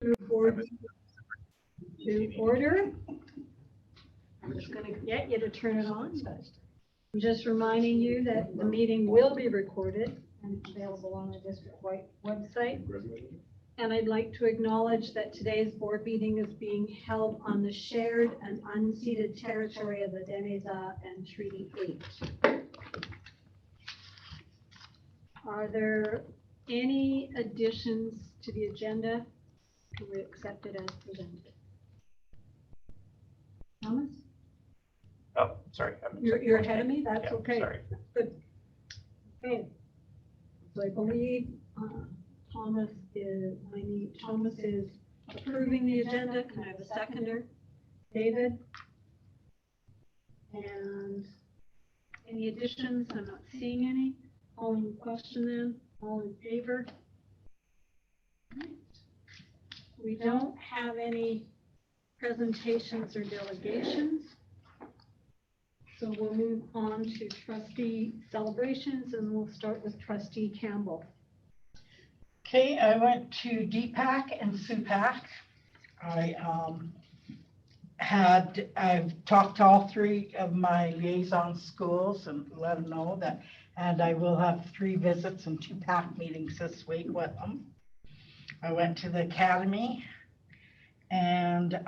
Board to order. I'm just going to get you to turn it on, but I'm just reminding you that the meeting will be recorded and available on the district website. And I'd like to acknowledge that today's board meeting is being held on the shared and unceded territory of the Denizah and Treaty 8. Are there any additions to the agenda? Can we accept it as presented? Thomas? Oh, sorry. You're ahead of me? That's yeah, okay. Sorry. Good. Okay. So I believe Thomas is approving the agenda. Can I have a seconder? David? And any additions? I'm not seeing any. All in question then? All in favor? Right. We don't have any presentations or delegations. So we'll move on to trustee celebrations, and we'll start with trustee Campbell. Okay, I went to DPAC and SUPAC. I've talked to all three of my liaison schools and let them know that, and I will have 3 visits and 2 PAC meetings this week with them. I went to the academy, and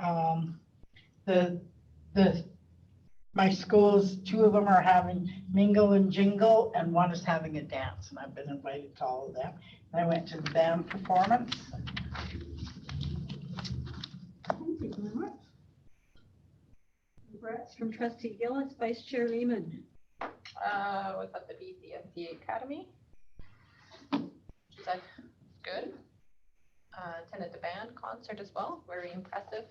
my schools, 2 of them are having mingle and jingle, and 1 is having a dance, and I've been invited to all of them. And I went to the band performance. Thank you very much. Congrats from trustee Gillis, vice chair Lehman. Was at the BCSD Academy. That's good. Attended the band concert as well. Very impressive.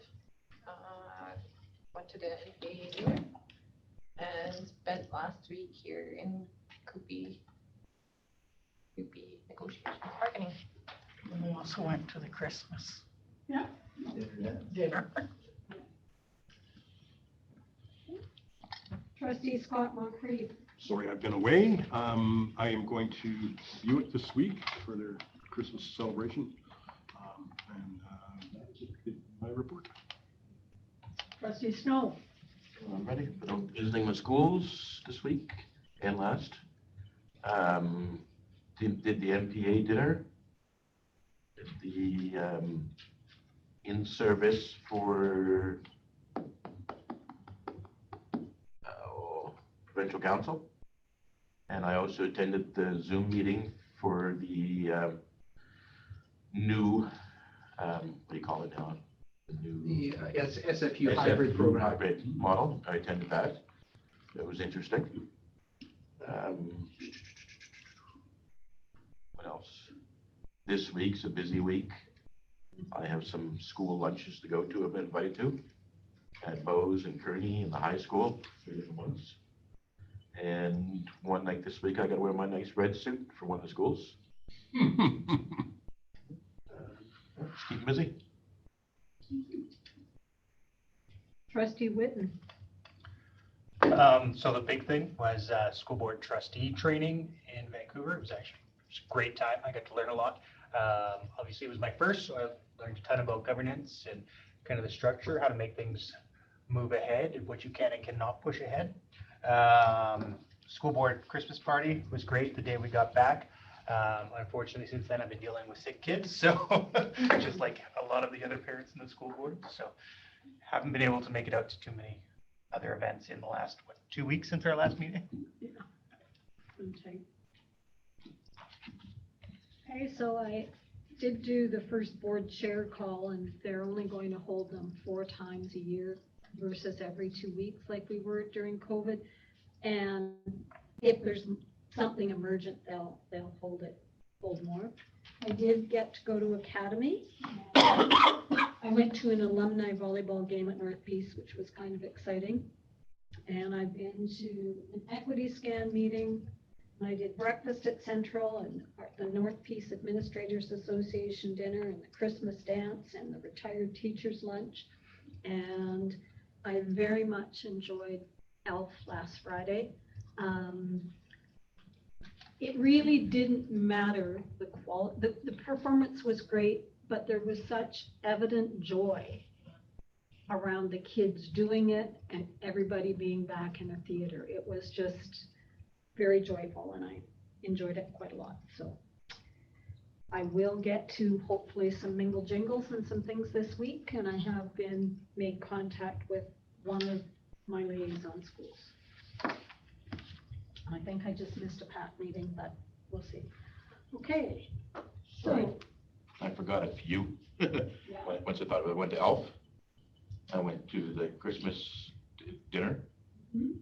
Went to the NPA and spent last week here in Coopy negotiations bargaining. And we also went to the Christmas Dinner. Trustee Scott Moncrief. Sorry, I've been away. I am going to Buick this week for their Christmas celebration. That's my report. Trustee Snow. I'm ready. I'm visiting the schools this week and last. Did the MPA dinner. Did the in-service for provincial council. And I also attended the Zoom meeting for the new, what do you call it now? The SFU hybrid program. Hybrid model. I attended that. It was interesting. What else? This week's a busy week. I have some school lunches to go to. I've been invited to at Bose and Kearney in the high school, 3 different ones. And one night this week, I got to wear my nice red suit for one of the schools. Just keep busy. Trustee Whitten. So the big thing was school board trustee training in Vancouver. It was a great time. I got to learn a lot. Obviously, it was my first, so I learned a ton about governance and kind of the structure, how to make things move ahead, and what you can and cannot push ahead. School board Christmas party was great the day we got back. Unfortunately, since then I've been dealing with sick kids, so just like a lot of the other parents in the school board, so haven't been able to make it out to too many other events in the last 2 weeks since our last meeting. Yeah. Okay, so I did do the first board chair call, and they're only going to hold them 4 times a year versus every 2 weeks like we were during COVID. And if there's something emergent, they'll hold more. I did get to go to Academy. I went to an alumni volleyball game at North Peace, which was kind of exciting. And I've been to an equity scan meeting. I did breakfast at Central and the North Peace Administrators Association dinner and the Christmas dance and the retired teachers lunch. And I very much enjoyed ELF last Friday. It really didn't matter the quality. The performance was great, but there was such evident joy around the kids doing it and everybody being back in the theater. It was just very joyful, and I enjoyed it quite a lot. So I will get to hopefully some mingle jingles and some things this week, and I have been made contact with one of my liaison schools. I think I just missed a PAC meeting, but we'll see. Okay. Sorry, So, I forgot a few. yeah. Once I thought of it, I went to Elf. I went to the Christmas dinner. Mhm.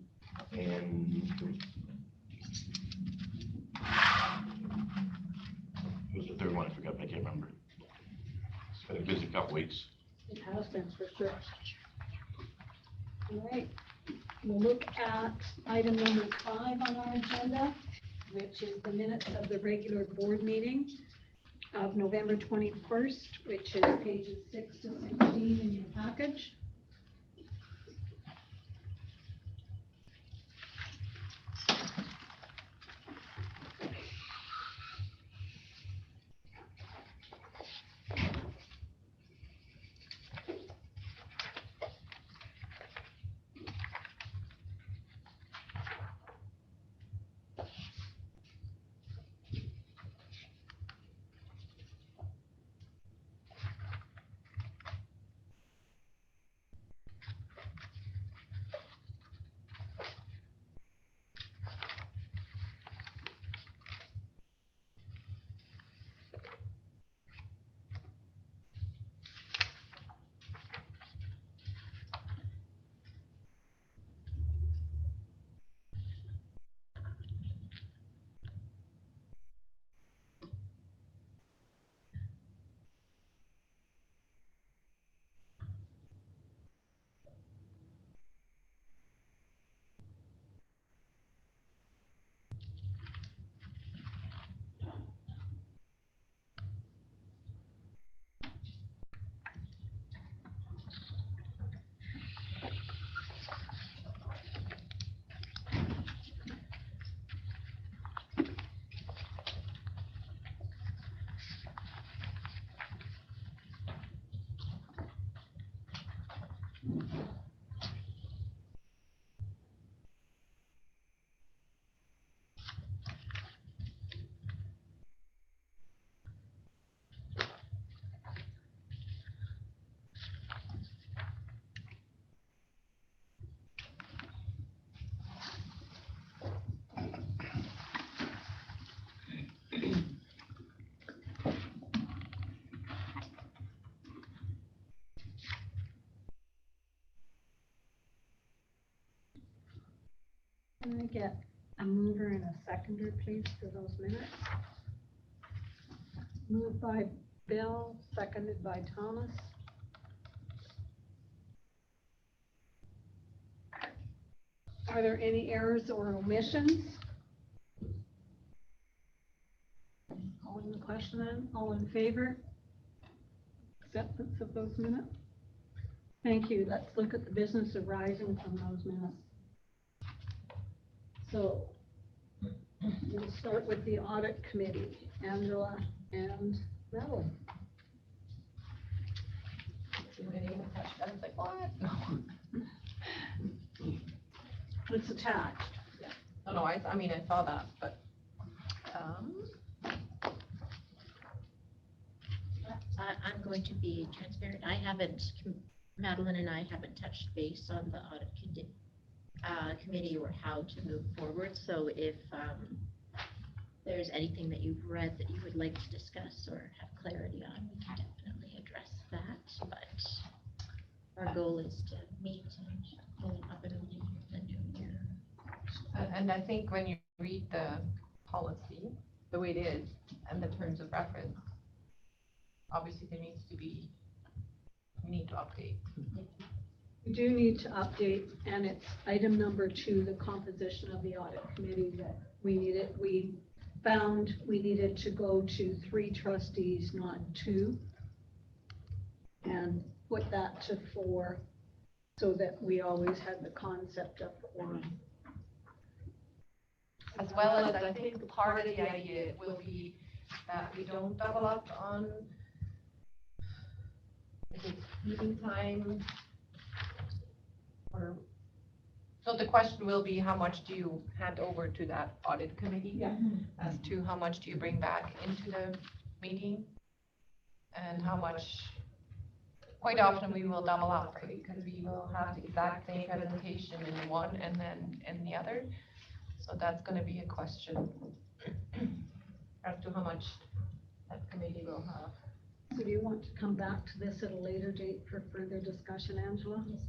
And it was the third one, I forgot, I can't remember. It's been a busy couple weeks. It has been for sure. All right, we'll look at item number 5 on our agenda, which is the minutes of the regular board meeting of November 21st, which is pages 6 to 16 in your package. Can I get a mover and a seconder, please, for those minutes? Moved by Bill, seconded by Thomas. Are there any errors or omissions? Calling the question then, all in favor? Acceptance of those minutes? Thank you. Let's look at the business arising from those minutes. So we'll start with the audit committee, Angela and Madeline. We didn't even touch that. I was like, what? No. It's attached. No, I mean, I saw that, but, I'm going to be transparent. Madeline and I haven't touched base on the audit committee or how to move forward. So if there's anything that you've read that you would like to discuss or have clarity on, we can definitely address that. But our goal is to meet and get up and running in the new year. and I think when you read the policy, the way it is, and the terms of reference, obviously there needs to be, we need to update. We do need to update, and it's item number 2, the composition of the audit committee that we found we needed to go to 3 trustees, not 2, and put that to 4 so that we always had the concept of quorum. As well as I think part of the idea will be that we don't double up on meeting time? Or, so the question will be, how much do you hand over to that audit committee? Yeah. As to how much do you bring back into the meeting? And how much, quite often we will double up, right? Because we will have the exact same presentation in one and then in the other. So that's gonna be a question as to how much that committee will have. So do you want to come back to this at a later date for further discussion, Angela? Yes.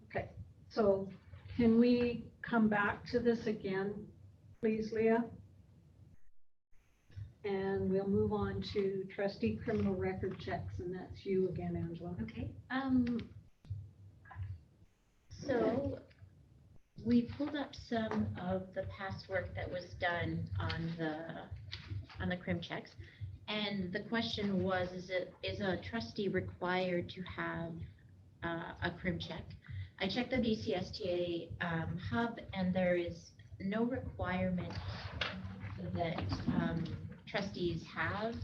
Okay, so can we come back to this again, please, Leah? And we'll move on to trustee criminal record checks, and that's you again, Angela. Okay, so we pulled up some of the past work that was done on the crim checks. And the question was, is a trustee required to have a crim check? I checked the BCSTA hub, and there is no requirement that trustees have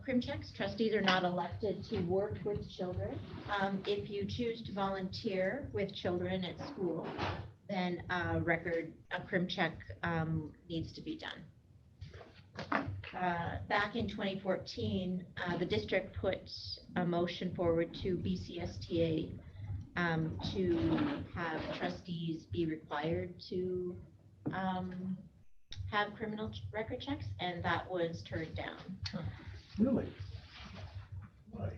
crim checks. Trustees are not elected to work with children. If you choose to volunteer with children at school, then a crim check needs to be done. Back in 2014, the district put a motion forward to BCSTA to have trustees be required to have criminal record checks, and that was turned down. Really? Why?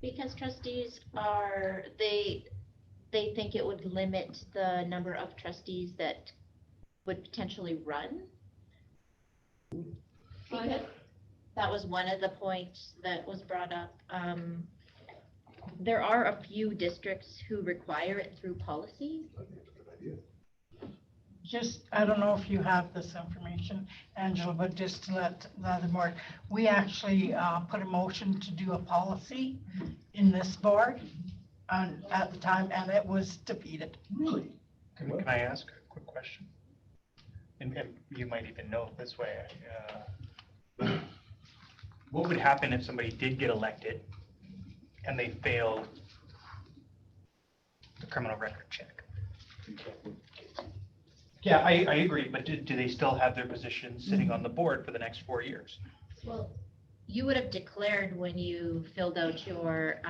Because trustees they think it would limit the number of trustees that would potentially run. Because that was one of the points that was brought up. There are a few districts who require it through policy. I think it's a good idea. Just, I don't know if you have this information, Angela, but just to let the other board, we actually put a motion to do a policy in this board at the time, and it was defeated. Really? Can I ask a quick question? And you might even know it this way. What would happen if somebody did get elected and they failed the criminal record check? Yeah, I agree, but do they still have their position sitting on the board for the next 4 years? Well, you would have declared when you filled out your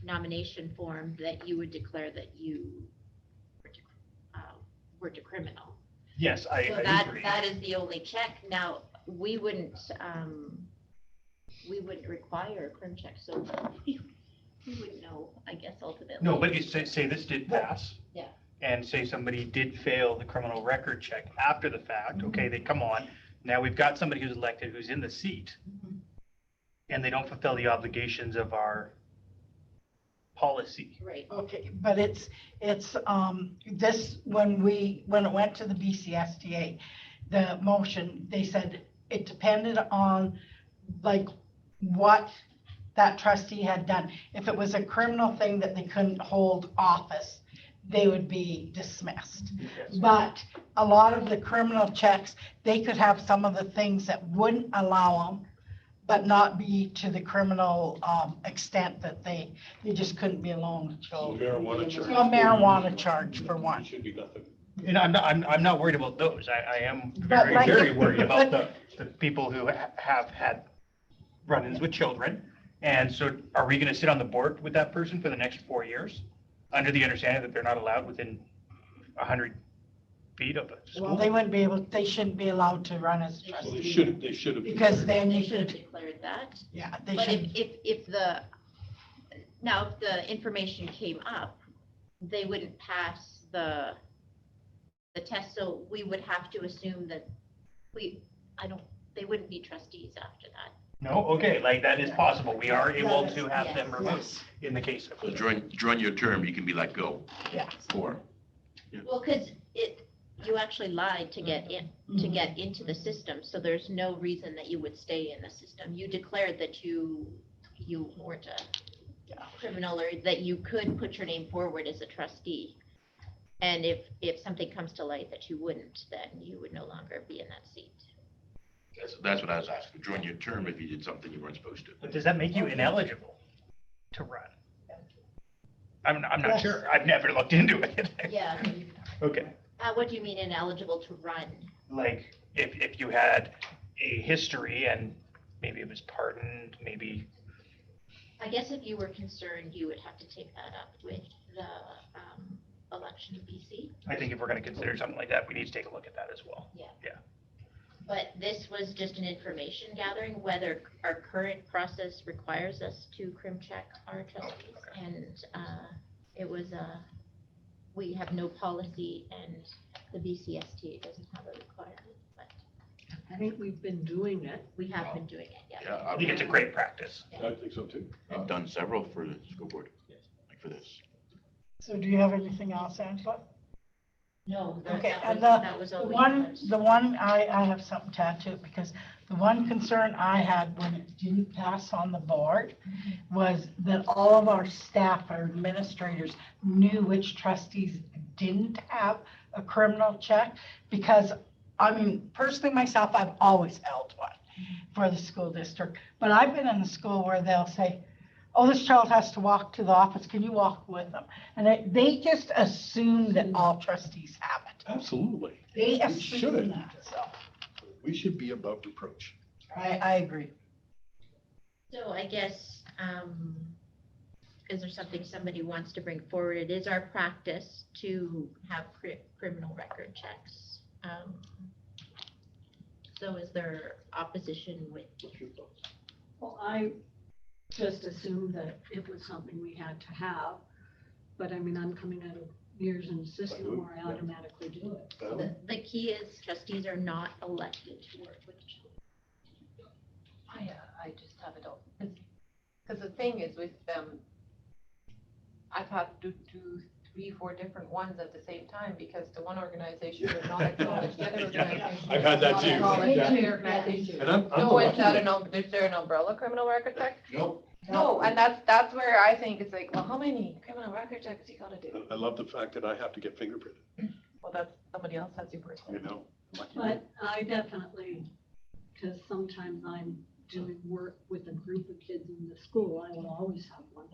nomination form that you would declare that you were decriminal. Yes, I So agree. that is the only check. Now, we wouldn't require a crim check, so we wouldn't know, I guess, ultimately. No, but say this did pass. Yeah. And say somebody did fail the criminal record check after the fact, okay, they come on, now we've got somebody who's elected, who's in the seat, and they don't fulfill the obligations of our policy. Right. Okay, but it's this, when it went to the BCSTA, the motion, they said it depended on like what that trustee had done. If it was a criminal thing that they couldn't hold office, they would be dismissed. Yes. But a lot of the criminal checks, they could have some of the things that wouldn't allow them, but not be to the criminal extent that they just couldn't be alone. So So marijuana charge. a marijuana charge for one. Should be nothing. And I'm not worried about those. I am But very, like- very worried about the people who have had run-ins with children. And so are we gonna sit on the board with that person for the next 4 years? Under the understanding that they're not allowed within 100 feet of a Well, school? they wouldn't be able, they shouldn't be allowed to run as Well, they trustee. should have. Because then They you should have could, declared that. yeah, they But should. if the information came up, they wouldn't pass the test, so we would have to assume that they wouldn't be trustees after that. No, okay, like that is possible. We are able to have Yes. them removed Yes. in the case of. So during your term, you can be let go. Yeah. For. Well, because you actually lied to get into the system, so there's no reason that you would stay in the system. You declared that you weren't a criminal, or that you could put your name forward as a trustee. And if something comes to light that you wouldn't, then you would no longer be in that seat. That's what I was asking, during your term, if you did something you weren't supposed to. But does that make you ineligible to run? I'm not Yes. sure. I've never looked into it. Yeah. Okay. What do you mean ineligible to run? Like, if you had a history and maybe it was pardoned, maybe, I guess if you were concerned, you would have to take that up with the election of BC. I think if we're gonna consider something like that, we need to take a look at that as well. But this was just an information gathering, whether our current process requires us to crim check our trustees. And it was we have no policy and the BCST doesn't have a requirement, but I think we've been doing it. we have been doing it, yeah. Yeah, I think it's a great practice. I think so too. I've done several for the school board, like for this. So do you have anything else, Angela? No, Okay, that and was, that was The all we one, had. the one, I have something to add to it, because the one concern I had when it didn't pass on the board was that all of our staff, our administrators, knew which trustees didn't have a criminal check, because, I mean, personally myself, I've always held one for the school district, but I've been in the school where they'll say, oh, this child has to walk to the office, can you walk with them? And they just assume that all trustees have it. Absolutely. They We should. assume that, so, We should be above reproach. I agree. So I guess, is there something somebody wants to bring forward? It is our practice to have criminal record checks. So is there opposition with? Well, I just assumed that it was something we had to have, but I mean, I'm coming out of years in the system where I automatically do it. The key is trustees are not elected to work with children. I just have it all, because the thing is with I've had to do 3, 4 different ones at the same time, because the one organization would not acknowledge the other organization. I've had that would too. not acknowledge Yeah. the other organization. And I'm So is that lucky. is there an umbrella criminal record check? Nope. No, and that's where I think it's like, well, how many criminal record checks you gotta do? I love the fact that I have to get fingerprinted, Well, that's, somebody else has you personally. you know? Lucky me. But I definitely, because sometimes I'm doing work with a group of kids in the school, I will always have one.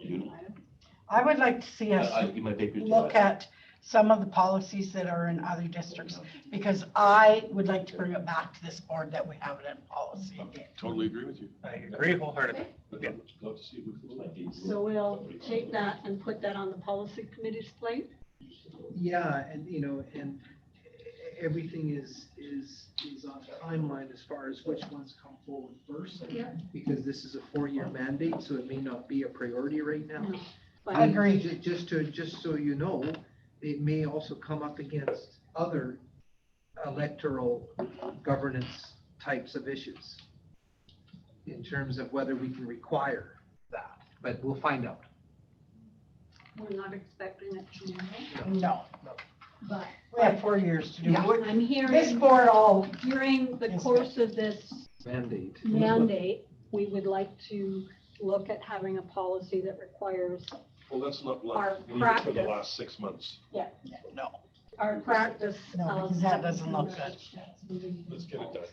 I would like to see us Give my papers to look that. at some of the policies that are in other districts, because I would like to bring it back to this board that we have it in policy. Totally agree with you. I agree wholeheartedly. I'd love to see if we can. So we'll take that and put that on the policy committee's plate. Yeah, and and everything is on timeline as far as which ones come forward first. Yeah. Because this is a 4-year mandate, so it may not be a priority right now. No, but I agree. Just so you know, it may also come up against other electoral governance types of issues in terms of whether we can require that, but we'll find out. we're not expecting it tomorrow. No, But we have 4 years to do Yeah. it. I'm This hearing board all, during the Yes, course of this Mandate. mandate, we would like to look at having a policy that requires Well, that's not Our like, leave it for the practice. last 6 months. no. our practice. No, because that doesn't look good. Let's get it done.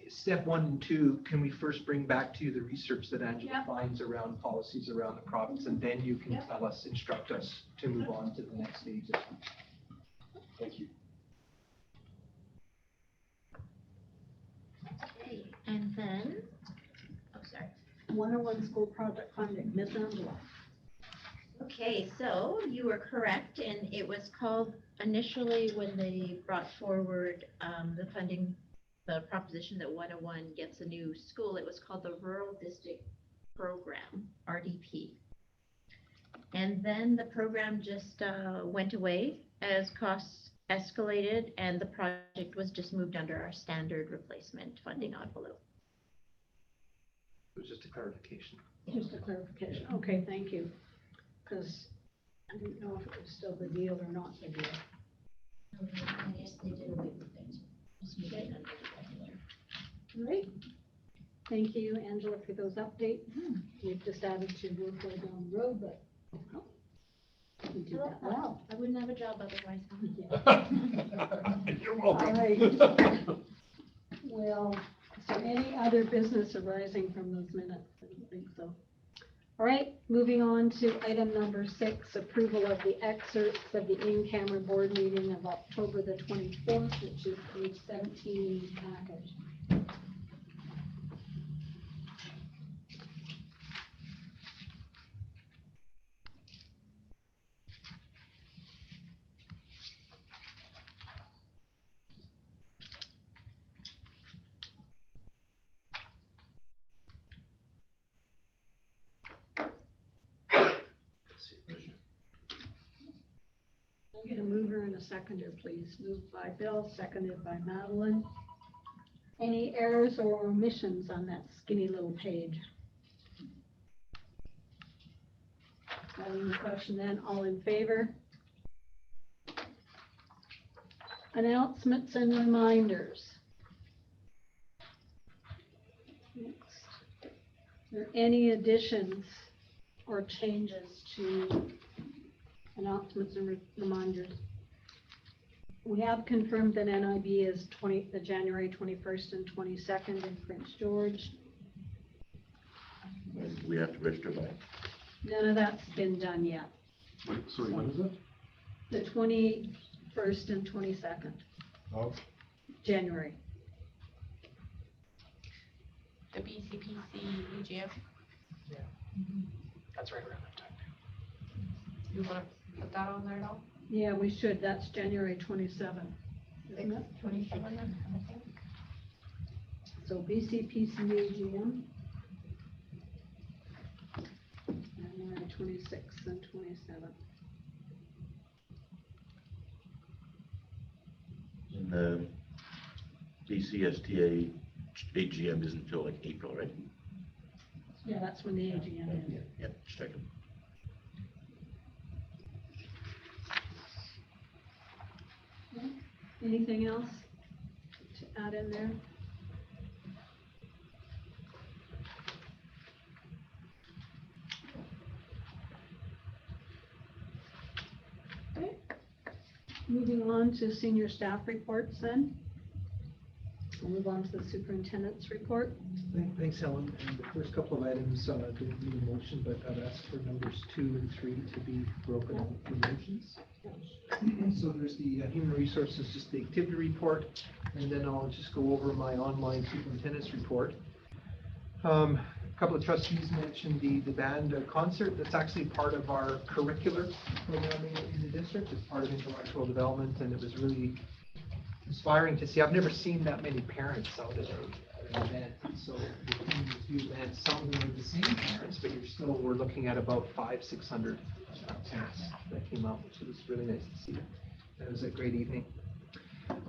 Step 1 and 2, can we first bring back to you the research that Angela Yep. finds around policies around the province, and then you can Yep. tell us, instruct us to move on to the next stage. Thank you. Okay, and then, oh, sorry. 101 school project funding, Ms. Angela. Okay, so you were correct, and it was called initially when they brought forward the funding, the proposition that 101 gets a new school, it was called the Rural District Program, RDP. And then the program just went away as costs escalated, and the project was just moved under our standard replacement funding envelope. It was just a clarification. Just a clarification. Okay, thank you. Because I didn't know if it was still the deal or not the deal. I guess they did away with it. Just moved it under the regular. All right. Thank you, Angela, for those updates. We've just added to workload down the road, but well, we did that well. I wouldn't have a job otherwise. You're All welcome. right. Well, Any other business arising from those minutes? I don't think so. All right, moving on to item number 6, approval of the excerpts of the in-camera board meeting of October the 24th, which is page 17 in the package. I'll get a mover and a seconder, please. Moved by Bill, seconded by Madeline. Any errors or omissions on that skinny little page? Calling the question then, all in favor? Announcements and reminders. Next. Are there any additions or changes to announcements and reminders? We have confirmed that NIB is the January 21st and 22nd in Prince George. And we have to register by. None of that's been done yet. Wait, sorry, when is it? The 21st and 22nd, Oh, January. The BCPC EGM, That's right around that time. you wanna put that on there now? Yeah, we should. That's January 27th, isn't it? 27, I think. So BCPC AGM. January 26th and 27th. And the BCSTA AGM isn't until like April, right? Yeah, that's when the AGM is. Yep, just checking. Anything else to add in there? Okay. Moving on to senior staff reports then. We'll move on to the superintendent's report. Thanks, Helen. And the first couple of items don't need a motion, but I'd ask for numbers 2 and 3 to be broken out for motions. So there's the human resources, just the activity report, and then I'll just go over my online superintendent's report. A couple of trustees mentioned the band concert. That's actually part of our curricular programming in the district. It's part of intellectual development, and it was really inspiring to see. I've never seen that many parents out at an event. So the theme is few events, some of them are the same parents, but we're looking at about 500-600 parents that came out, which was really nice to see. It was a great evening.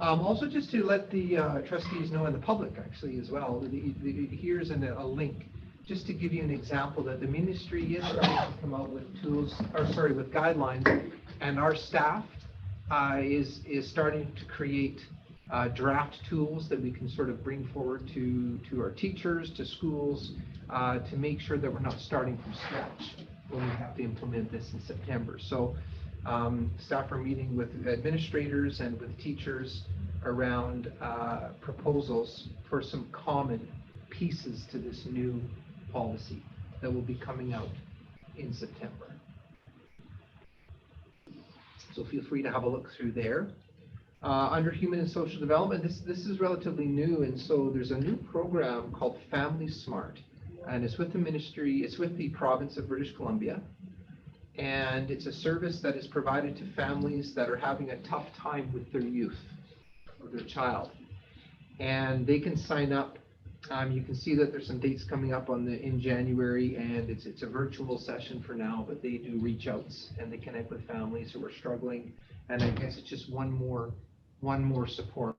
Also, just to let the trustees know, and the public actually as well, here's a link just to give you an example that the ministry is starting to come out with with guidelines, and our staff is starting to create draft tools that we can sort of bring forward to our teachers, to schools, to make sure that we're not starting from scratch when we have to implement this in September. So staff are meeting with administrators and with teachers around proposals for some common pieces to this new policy that will be coming out in September. So feel free to have a look through there. Under Human and Social Development, this is relatively new, and so there's a new program called Family Smart, and it's with the ministry, it's with the province of British Columbia, and it's a service that is provided to families that are having a tough time with their youth or their child, and they can sign up. You can see that there's some dates coming up in January, and it's a virtual session for now, but they do reach outs and they connect with families who are struggling, and I guess it's just one more support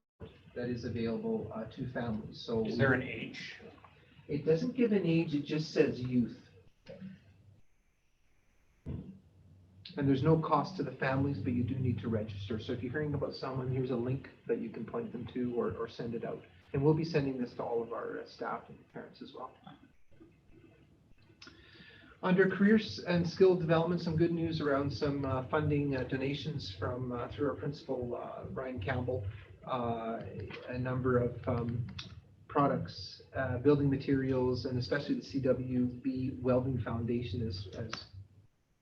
that is available to families. So Is there an age? it doesn't give an age, it just says youth. And there's no cost to the families, but you do need to register. So if you're hearing about someone, here's a link that you can point them to or send it out. And we'll be sending this to all of our staff and parents as well. Under careers and skill development, some good news around some funding donations from through our principal, Brian Campbell. A number of products, building materials, and especially the CWB Welding Foundation has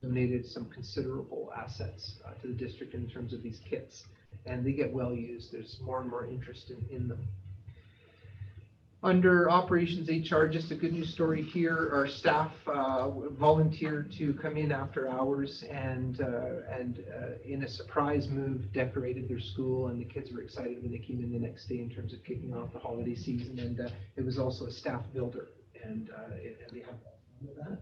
donated some considerable assets to the district in terms of these kits. And they get well used. There's more and more interest in them. Under operations HR, just a good news story here. Our staff volunteered to come in after hours and in a surprise move decorated their school, and the kids were excited when they came in the next day in terms of kicking off the holiday season. And it was also a staff builder, and they have that.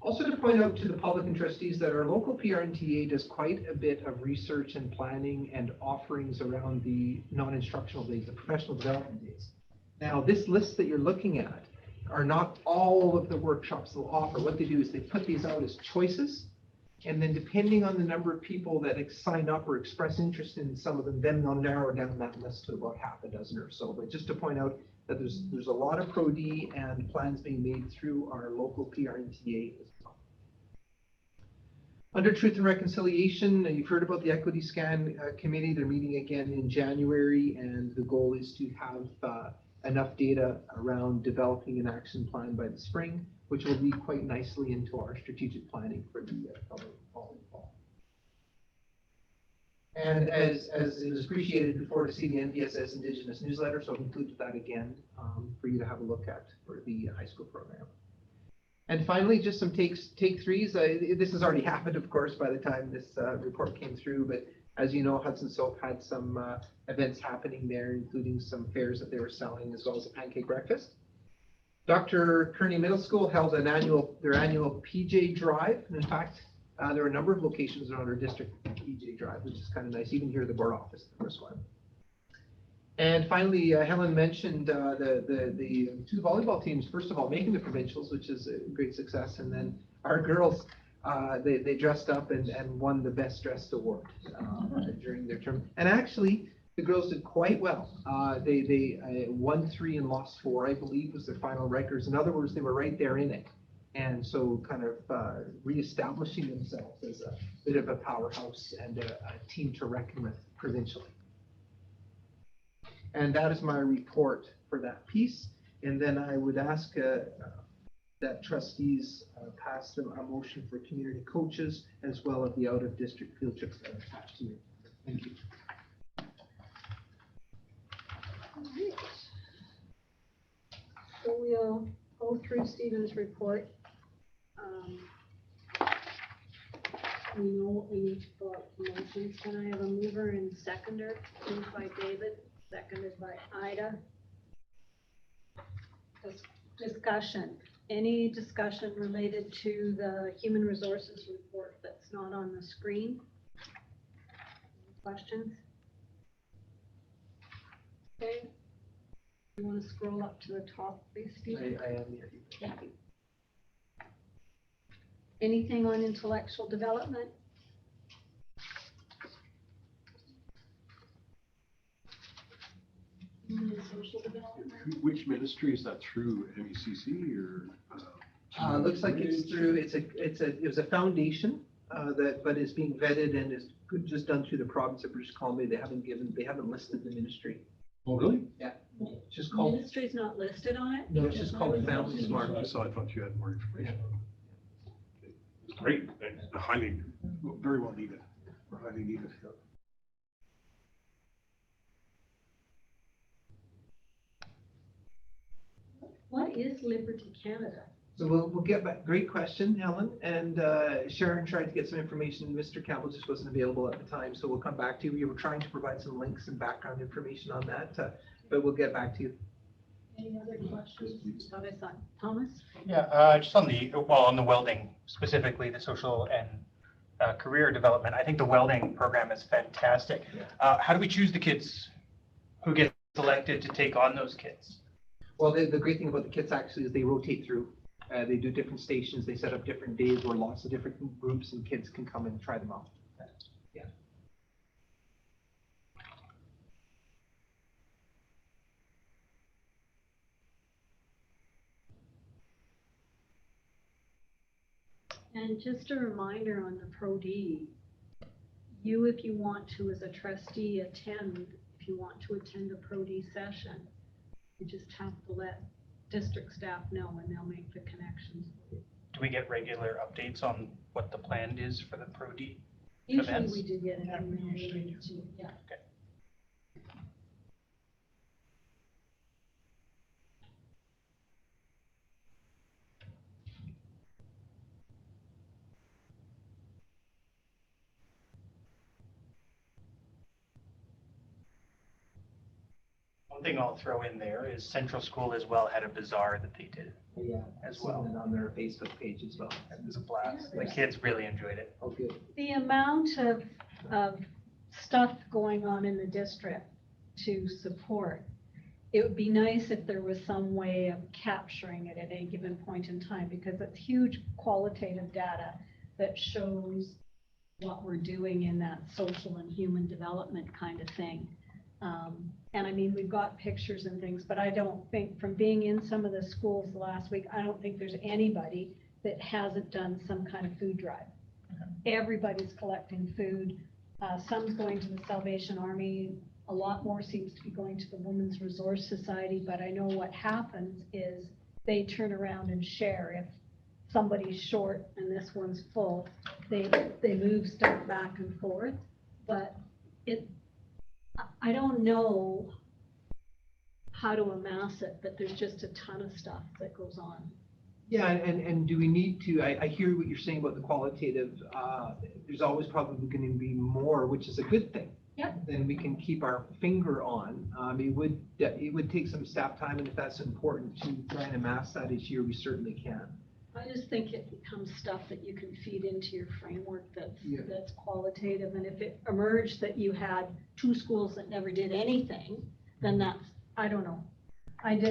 Also to point out to the public and trustees that our local PRNTA does quite a bit of research and planning and offerings around the non-instructional days, the professional development days. Now, this list that you're looking at are not all of the workshops they'll offer. What they do is they put these out as choices, and then depending on the number of people that sign up or express interest in some of them, then they'll narrow down that list to about half a dozen or so. But just to point out that there's a lot of Pro-D and plans being made through our local PRNTA as well. Under Truth and Reconciliation, you've heard about the Equity Scan Committee. They're meeting again in January, and the goal is to have enough data around developing an action plan by the spring, which will be quite nicely into our strategic planning for the following fall. And as it was appreciated before to see the NDSS Indigenous newsletter, so I've included that again for you to have a look at for the high school program. And finally, just some take threes. This has already happened, of course, by the time this report came through, but as you know, Hudson Soap had some events happening there, including some fairs that they were selling, as well as a pancake breakfast. Dr. Kearney Middle School held their annual PJ Drive. And in fact, there are a number of locations around our district PJ Drive, which is kind of nice, even here at the board office, the first one. And finally, Helen mentioned the two volleyball teams, first of all, making the provincials, which is a great success. And then our girls, they dressed up and won the best dressed award during their term. And actually, the girls did quite well. They won 3 and lost 4, I believe, was their final records. In other words, they were right there in it. And so kind of reestablishing themselves as a bit of a powerhouse and a team to reckon with provincially. And that is my report for that piece. And then I would ask that trustees pass them a motion for community coaches as well as the out-of-district field trips that are attached to it. Thank you. All right. So we'll go through Stephen's report. We know what we need to fill out the motions. Can I have a mover and seconder? Moved by David, seconded by Ida. Discussion. Any discussion related to the human resources report that's not on the screen? Questions? Okay. You want to scroll up to the top, please, Stephen? I am here. Thank you. Anything on intellectual development? Social development? Which ministry is that through, MECC or? Looks like it's through, it was a foundation but is being vetted and is just done through the province of British Columbia. They haven't listed the ministry. Oh, really? Yeah. It's just called, Ministry's not listed on it? no, it's just called Family Smart. So I thought you had more information. It's great, highly, very well needed, or highly needed. What is Liberty Canada? So we'll get back. Great question, Helen. And Sharon tried to get some information. Mr. Campbell just wasn't available at the time, so we'll come back to you. We were trying to provide some links and background information on that, but we'll get back to you. Any other questions? Thomas? Yeah, just on the welding, specifically the social and career development. I think the welding program is fantastic. How do we choose the kids who get selected to take on those kids? Well, the great thing about the kits actually is they rotate through. They do different stations. They set up different days where lots of different groups and kids can come and try them out. Yeah. And just a reminder on the Pro-D, if you want to, as a trustee, if you want to attend a Pro-D session, You just have to let district staff know and they'll make the connections. Do we get regular updates on what the plan is for the Pro D? Usually Events? we do get an Yeah, email usually related to, yeah. One thing I'll throw in there is Central School as well had a bazaar that they did. Yeah, As I've well. seen it on their Facebook page as well. It was a blast. The kids really enjoyed it. Oh, good. The amount of stuff going on in the district to support, it would be nice if there was some way of capturing it at any given point in time, because it's huge qualitative data that shows what we're doing in that social and human development kind of thing. And I mean, we've got pictures and things, but I don't think, from being in some of the schools last week, I don't think there's anybody that hasn't done some kind of food drive. Everybody's collecting food. Some's going to the Salvation Army. A lot more seems to be going to the Women's Resource Society, but I know what happens is they turn around and share. If somebody's short and this one's full, they move stuff back and forth. But I don't know how to amass it, but there's just a ton of stuff that goes on. Yeah, and do we need to, I hear what you're saying about the qualitative, there's always probably going to be more, which is a good thing. Yep. Then we can keep our finger on. It would take some staff time, and if that's important to try and amass that each year, we certainly can. I just think it becomes stuff that you can feed into your framework Yeah. that's qualitative. And if it emerged that you had 2 schools that never did anything, then that's, I don't know. And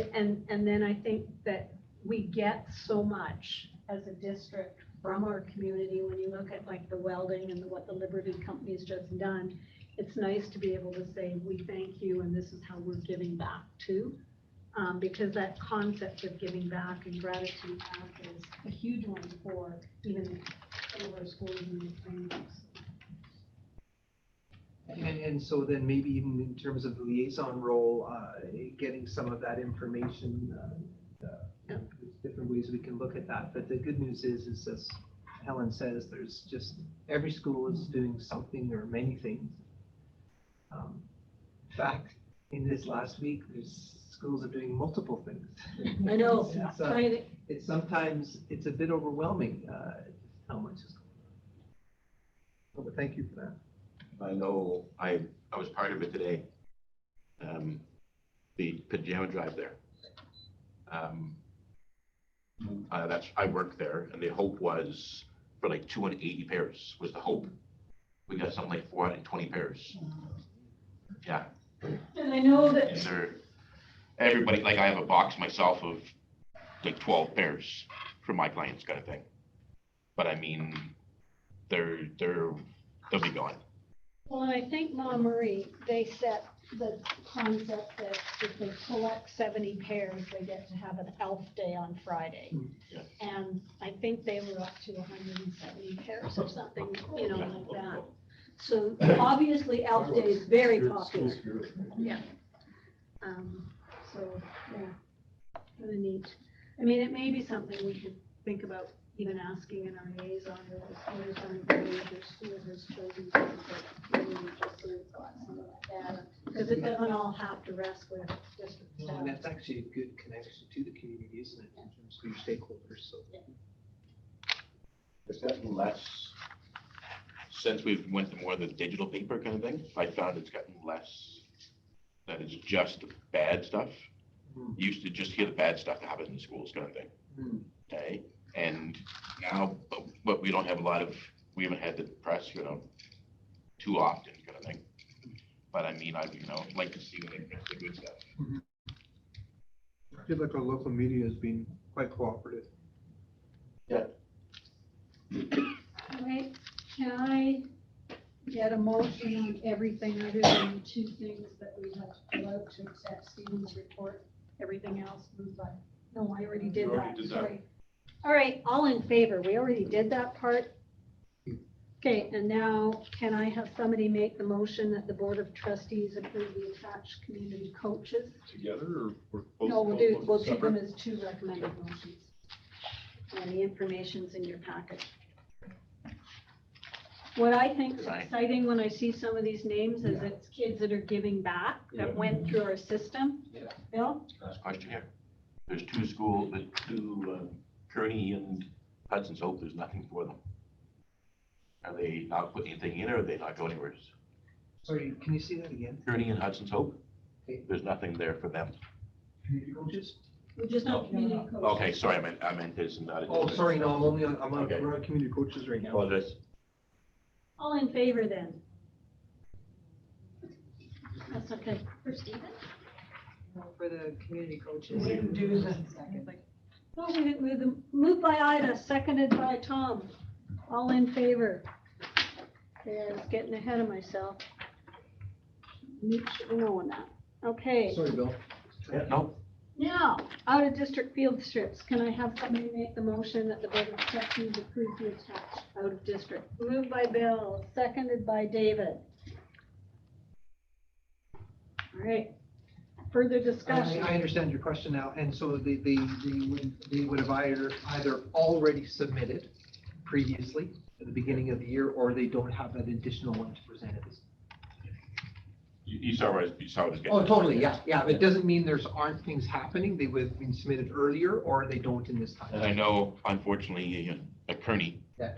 then I think that we get so much as a district from our community. When you look at like the welding and what the Liberty Company's just done, it's nice to be able to say, we thank you and this is how we're giving back too. Because that concept of giving back and gratitude back is a huge one for even some of our schools and the frameworks. And so then maybe even in terms of the liaison role, getting some of that information, there's different ways we can look at that. But the good news is as Helen says, there's just, every school is doing something or many things. In fact, in this last week, there's schools are doing multiple things. I know, It's sometimes, it's a bit overwhelming, how much is going on. But thank you for that. I know, I was part of it today. The pajama drive there. I worked there, and the hope was for like 280 pairs was the hope. We got something like 420 pairs. Yeah. and I know that And everybody, like I have a box myself of like 12 pairs for my clients kind of thing. But I mean, they'll be gone. Well, and I think Mama Marie, they set the concept that if they collect 70 pairs, they get to have an elf day on Friday. Yeah. And I think they were up to 170 pairs or something, like that. So obviously elf day is very popular. Yeah. So, yeah, kind of neat. I mean, it may be something we could think about even asking in our liaison or the schools on the major school has chosen to really just so we've got some of that data. Because it doesn't all have to rest with district No, staff. and that's actually a good connection to the community, isn't it, in terms of your stakeholders, so. It's gotten less, since we've went to more of the digital paper kind of thing, I found it's gotten less, that it's just the bad stuff. You used to just hear the bad stuff that happens in schools kind of thing, okay? And now, but we don't have we haven't had the press, too often kind of thing. But I mean, I'd like to see when they mix the good stuff. I feel like our local media has been quite cooperative. Yeah. All right, can I get a motion on everything other than 2 things that we have to pull out to accept Stephen's report? Everything else was like, no, I already did that, sorry. All right, all in favor, we already did that part. Okay, and now can I have somebody make the motion that the Board of Trustees approve the attached community coaches? Together or both? No, we'll both take them separate? as two recommended motions. And the information's in your packet. What I think is exciting when I see some of these names is it's kids that are giving back, that Yeah. went through our system. Yeah. Bill? Last question here. There's two schools, the two, Kearney and Hudson's Hope, there's nothing for them. Are they not putting anything in or are they not going anywhere? Sorry, can you see that again? Kearney and Hudson's Hope, Okay. there's nothing there for them. Community coaches? We just have community coaches. Okay, sorry, I meant this and not. Oh, sorry, no, I'm on, Okay. we're on community coaches right now. Apologize. All in favor then? That's okay. For Stephen? For the community coaches. We didn't do the, No, we didn't move them. Moved by Ida, seconded by Tom. All in favor? Okay, I was getting ahead of myself. You should be knowing that. Okay, Sorry, Bill. Yeah, no, now, out of district field strips, can I have somebody make the motion that the Board of Trustees approve the attached out of district? Moved by Bill, seconded by David. All right, further discussion. I understand your question now, and so they would have either already submitted previously at the beginning of the year, or they don't have that additional one to present at this. you saw what I was getting. Oh, totally, yeah, yeah, it doesn't mean aren't things happening, they would have been submitted earlier, or they don't in this And I time. know, unfortunately, at Kearney, Yeah.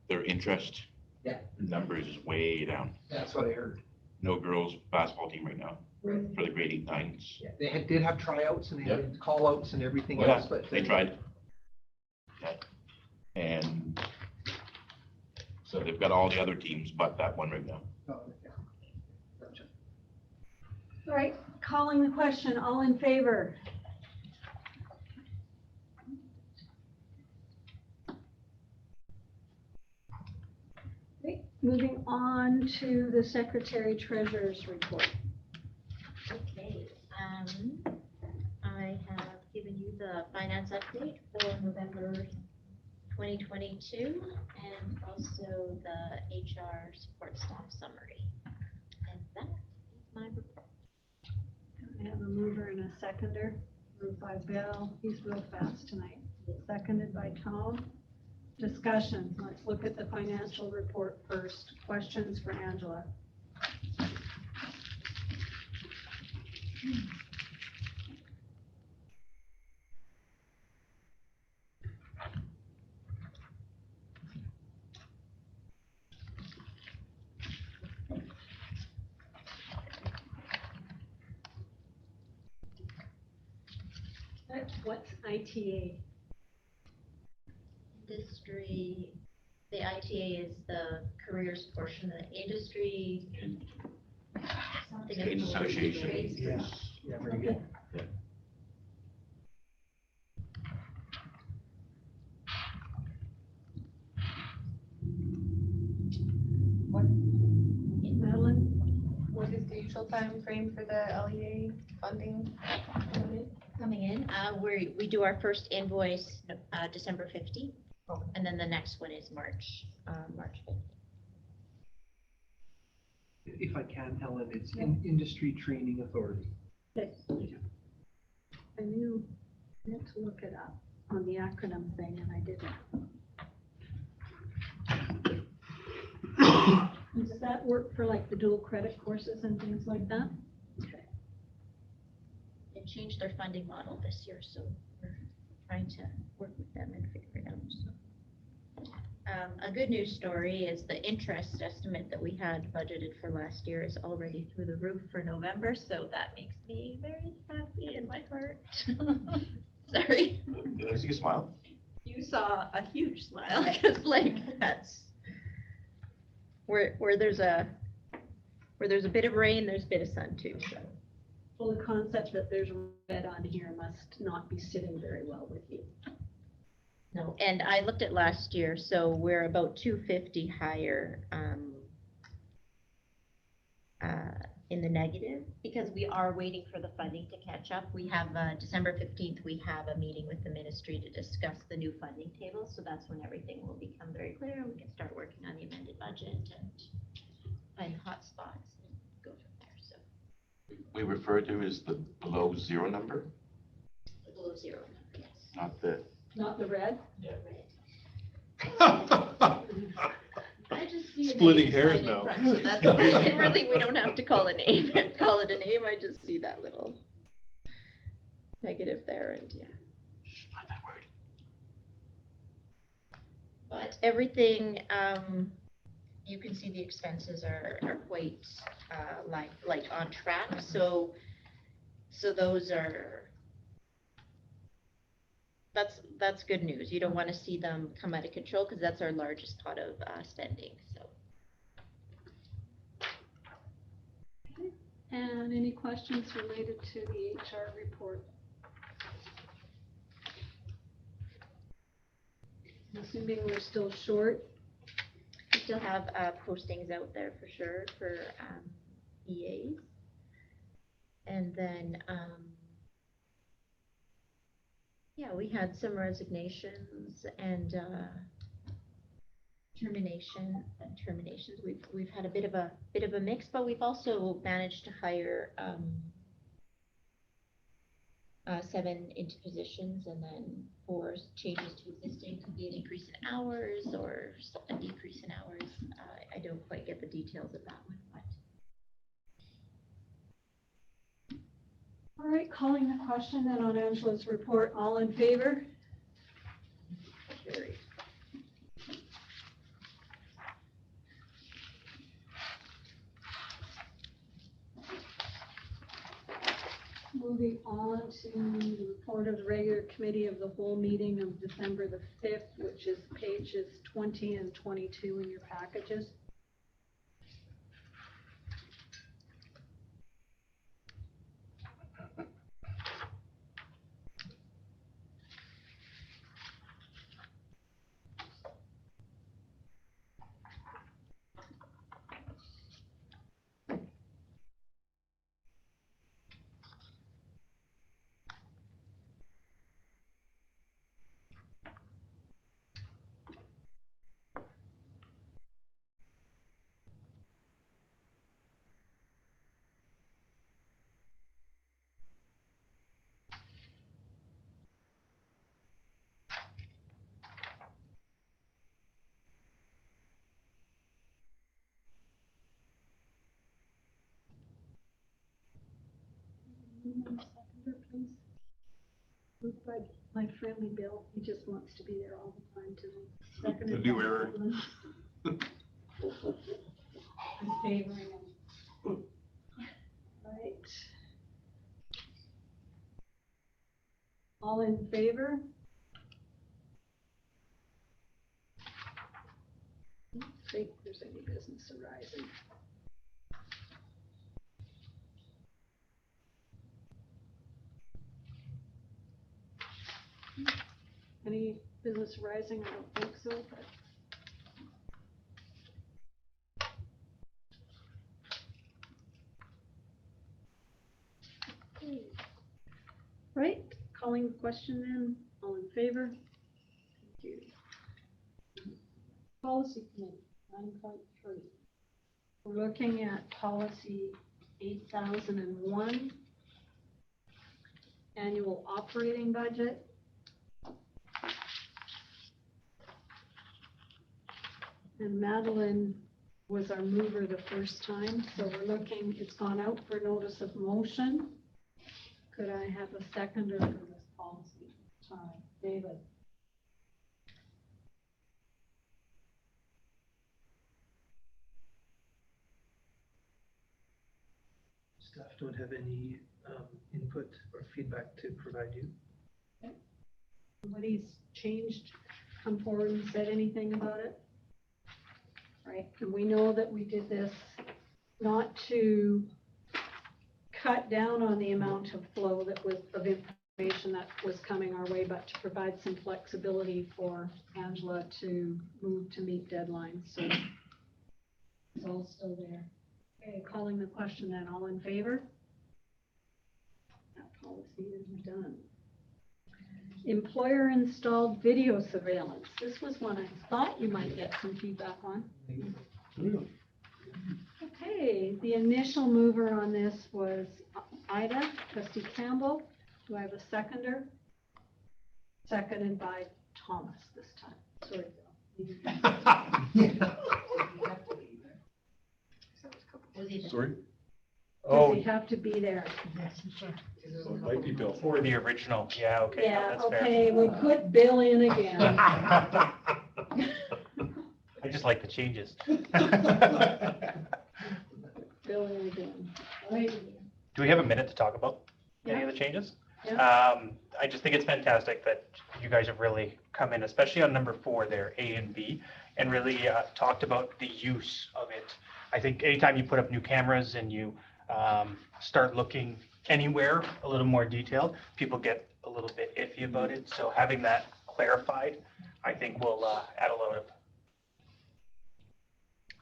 their interest Yeah. numbers is way down. That's what I heard. No girls basketball team right now for the grade 8, 9s. Yeah, they did have tryouts and they had call outs and everything Oh, yeah, else, but. they tried. Yeah. And so they've got all the other teams but that one right now. Oh, yeah. Gotcha. All right, calling the question, all in favor? Okay, moving on to the Secretary Treasurer's report. Okay, I have given you the finance update for November 2022 and also the HR support staff summary. And that is my report. I have a mover and a seconder. Moved by Bill, he's real fast tonight. Seconded by Tom. Discussion, let's look at the financial report first. Questions for Angela? What's ITA? Industry, the ITA is the careers portion of the industry. Something Trade of- association. Yeah. Yeah, very good. Madeline? What is the usual time frame for the LEA funding? Coming in, we do our first invoice, December 15th. Okay. And then the next one is March 5th. If I can, Helen, it's Industry Training Authority. Okay. I knew, I meant to look it up on the acronym thing and I didn't. Does that work for like the dual credit courses and things like that? Okay. They changed their funding model this year, so we're trying to work with them and figure it out. So. A good news story is the interest estimate that we had budgeted for last year is already through the roof for November, so that makes me very happy in my heart. Sorry. Did I see a smile? You saw a huge smile, because like, that's where there's a bit of rain, there's a bit of sun too, so. Well, the concept that there's red on here must not be sitting very well with you. No, and I looked at last year, so we're about 250 higher in the negative because we are waiting for the funding to catch up. We have December 15th, we have a meeting with the ministry to discuss the new funding table. So that's when everything will become very clear. We can start working on the amended budget and find hot spots and go from there. So We refer to as the below zero number, the below zero number, yes. not the, Not the red? I just see a Splitting name hairs sign in now. front, so that's okay. Really, we don't have to call a name, call it a name. I just see that little negative there and yeah. not that word. But everything, you can see the expenses are quite, like on track, so those are, that's good news. You don't want to see them come out of control, because that's our largest pot of, spending, so. And any questions related to the HR report? I'm assuming we're still short. We still have, postings out there for sure for, EAs. And then, yeah, we had some resignations and terminations. We've had a bit of a mix, but we've also managed to hire 7 into positions, and then 4 changes to existing. Could be an increase in hours or a decrease in hours. I don't quite get the details of that one, but. All right, calling the question then on Angela's report. All in favor? Carried. Moving on to the report of the regular committee of the whole meeting of December the 5th, which is pages 20 and 22 in your packages. Seconder, please. Moved by my friendly Bill. He just wants to be there all the time today. Seconded A new by error. Evelyn. I'm favoring him. Right. All in favor? I don't think there's any business arising. Any business arising? I don't think so, but. Okay. Right, calling the question then, all in favor? Thank you. Policy committee, 9.3. We're looking at policy 8001, annual operating budget. And Madeline was our mover the first time, so we're looking, it's gone out for notice of motion. Could I have a seconder for this policy? David? Staff don't have any input or feedback to provide you. Nobody's changed, come forward and said anything about it? Right, and we know that we did this not to cut down on the amount of flow that was, of information that was coming our way, but to provide some flexibility for Angela to move to meet deadlines, so it's all still there. Okay, calling the question then, all in favor? That policy is done. Employer installed video surveillance. This was one I thought you might get some feedback on. Okay, the initial mover on this was Ida, trustee Campbell. Do I have a seconder? Seconded by Thomas this time. Sorry, Bill. Was he the- Sorry? Does Oh, he have to be there? Yes, you should. So it might be Bill. for the original, yeah, okay, no, Yeah, that's fair. okay, we put Bill in again. I just like the changes. Bill in again. Do we have a minute to talk about any of the changes? Yeah. I just think it's fantastic that you guys have really come in, especially on number 4 there, A and B, and really talked about the use of it. I think anytime you put up new cameras and you start looking anywhere a little more detailed, people get a little bit iffy about it. So having that clarified, I think will add a lot of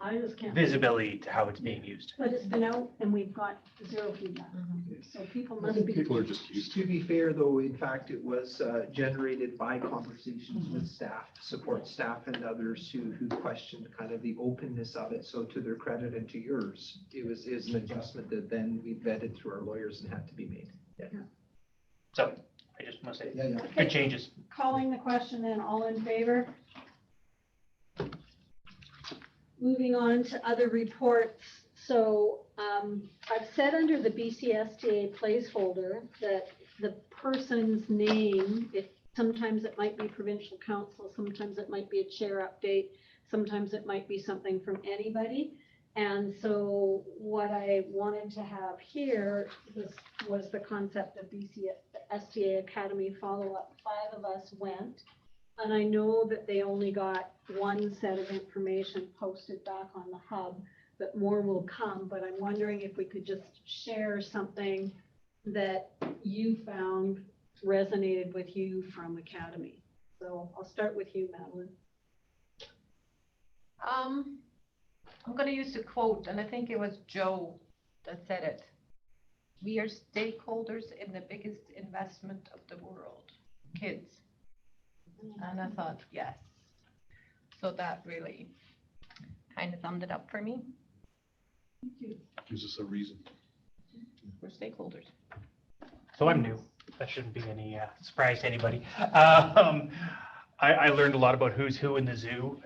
I just can't. visibility to how it's being used. But it's been out and we've got 0 feedback. So people I must think be. people are just used to To be fair, though, in fact, it was generated by conversations with staff, support staff and others who questioned kind of the openness of it. So to their credit and to yours, is an adjustment that then we vetted through our lawyers and had to be made. So I just want to say, Yeah. good changes. Calling the question then, all in favor? Moving on to other reports. So I've said under the BCSTA placeholder that the person's name, if sometimes it might be provincial council, sometimes it might be a chair update, sometimes it might be something from anybody. And so what I wanted to have here was the concept of BCSTA Academy follow-up. 5 of us went. And I know that they only got 1 set of information posted back on the hub, but more will come. But I'm wondering if we could just share something that you found resonated with you from Academy. So I'll start with you, Madeline. I'm going to use a quote, and I think it was Joe that said it. We are stakeholders in the biggest investment of the world, kids. And I thought, yes. So that really kind of summed it up for me. gives us a reason. We're stakeholders. So I'm new. That shouldn't be any surprise to anybody. I learned a lot about who's who in the zoo.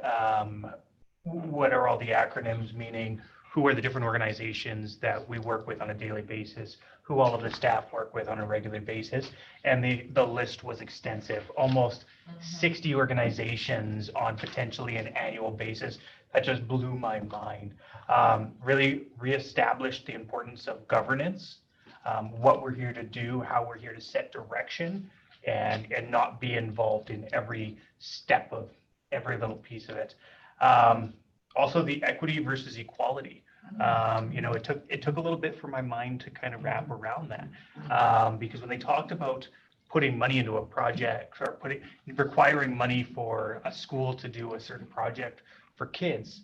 What are all the acronyms, meaning who are the different organizations that we work with on a daily basis, who all of the staff work with on a regular basis. And the list was extensive, almost 60 organizations on potentially an annual basis. That just blew my mind. Really reestablished the importance of governance, what we're here to do, how we're here to set direction, and not be involved in every step of every little piece of it. Also the equity versus equality. It took a little bit for my mind to kind of wrap around that, because when they talked about putting money into a project or requiring money for a school to do a certain project for kids,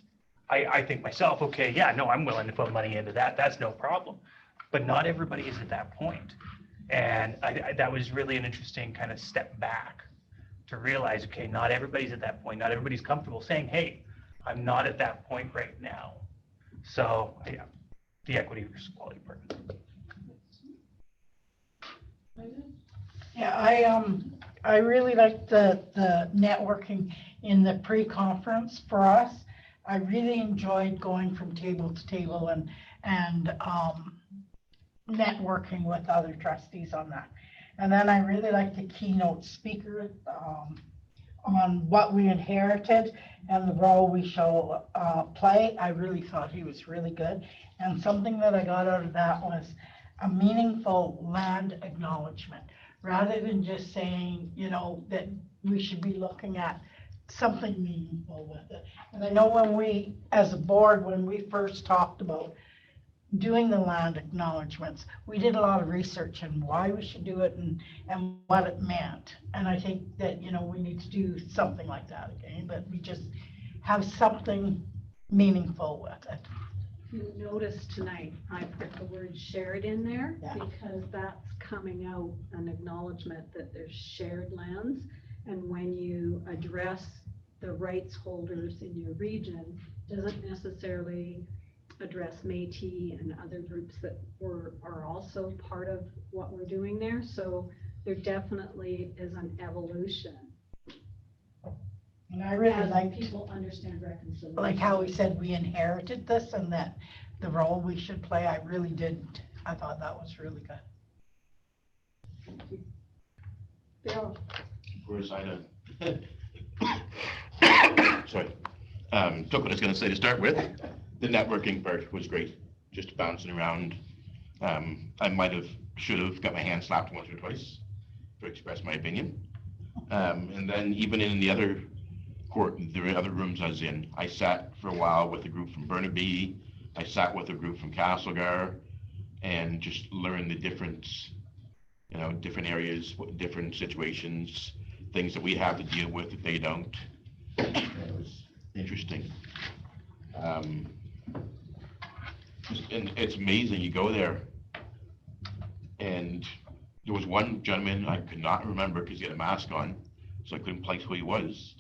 I think myself, okay, yeah, no, I'm willing to put money into that. That's no problem. But not everybody is at that point. And that was really an interesting kind of step back to realize, okay, not everybody's at that point. Not everybody's comfortable saying, hey, I'm not at that point right now. So yeah, the equity versus quality part. Yeah, I really liked the networking in the pre-conference for us. I really enjoyed going from table to table and networking with other trustees on that. And then I really liked the keynote speaker on what we inherited and the role we shall play. I really thought he was really good. And something that I got out of that was a meaningful land acknowledgement, rather than just saying, that we should be looking at something meaningful with it. And I know when we, as a board, when we first talked about doing the land acknowledgements, we did a lot of research on why we should do it and what it meant. And I think that, we need to do something like that again, but we just have something meaningful with it. you notice tonight, I put the word shared in there Yeah. because that's coming out an acknowledgement that there's shared lands. And when you address the rights holders in your region, doesn't necessarily address Métis and other groups that are also part of what we're doing there. So there definitely is an evolution. And I really As liked, people understand reconciliation. like how he said we inherited this and that the role we should play, I really didn't. I thought that was really good. Bill, Whereas I sorry, took what I was gonna say to start with. The networking part was great, just bouncing around. I should have got my hand slapped once or twice to express my opinion. And then even in the other rooms I was in, I sat for a while with a group from Burnaby. I sat with a group from Castlegar and just learned the difference, different areas, different situations, things that we have to deal with that they don't. It was interesting. And it's amazing, you go there and there was one gentleman I could not remember because he had a mask on, so I couldn't place who he was.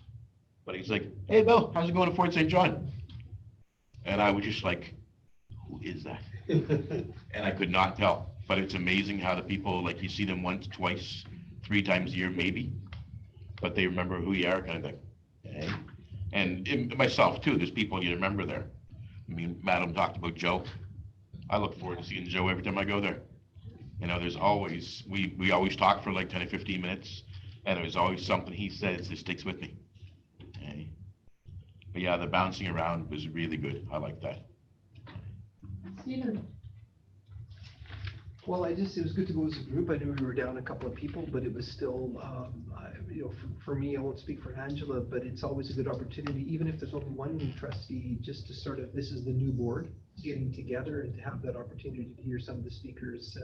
But he's like, "Hey Bill, how's it going to Fort St. John?" And I was just like, who is that? And I could not tell. But it's amazing how the people, like you see them once, twice, 3 times a year maybe, but they remember who you are kind of thing. Okay? And myself too, there's people you remember there. I mean, Madam talked about Joe. I look forward to seeing Joe every time I go there. There's always, we always talk for like 10 or 15 minutes, and there's always something he says that sticks with me. Okay? But yeah, the bouncing around was really good. I like that. Stephen, Well, it was good to go as a group. I knew we were down a couple of people, but it was still, for me, I won't speak for Angela, but it's always a good opportunity, even if there's only one new trustee, just to sort of, this is the new board getting together and to have that opportunity to hear some of the speakers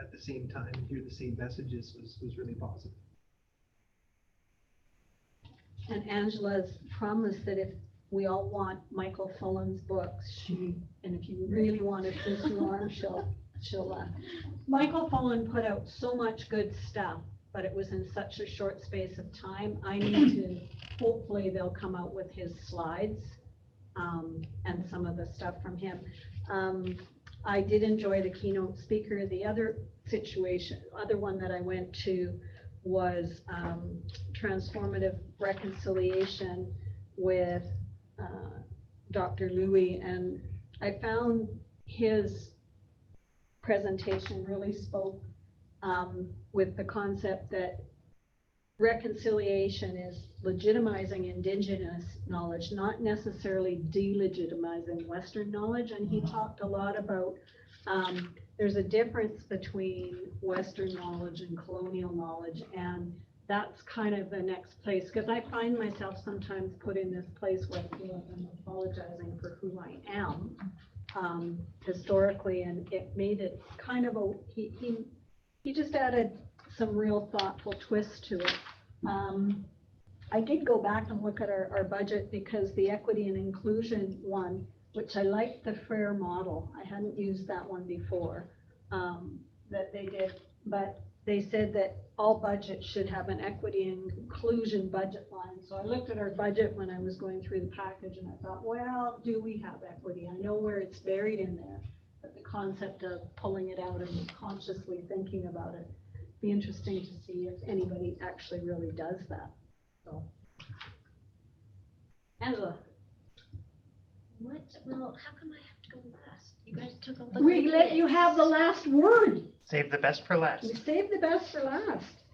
at the same time, hear the same messages was really positive. and Angela's promised that if we all want Michael Fullen's books, and if you really want to twist your arm, she'll Michael Fullen put out so much good stuff, but it was in such a short space of time. I need to, hopefully they'll come out with his slides, and some of the stuff from him. I did enjoy the keynote speaker. The other one that I went to was Transformative Reconciliation with Dr. Louie, and I found his presentation really spoke with the concept that reconciliation is legitimizing Indigenous knowledge, not necessarily delegitimizing Western knowledge. And he talked a lot about there's a difference between Western knowledge and colonial knowledge, and that's kind of the next place, because I find myself sometimes put in this place where I feel like I'm apologizing for who I am historically, and it made it kind of he just added some real thoughtful twist to it. I did go back and look at our budget, because the equity and inclusion one, which I liked the FRAIR model, I hadn't used that one before, that they did, but they said that all budgets should have an equity and inclusion budget line. So I looked at our budget when I was going through the package, and I thought, well, do we have equity? I know where it's buried in there, but the concept of pulling it out and consciously thinking about it, be interesting to see if anybody actually really does that. So, Angela. What? Well, how come I have to go last? You guys took all the We good let you bits. have the last word. Save the best for last. We saved the best for last.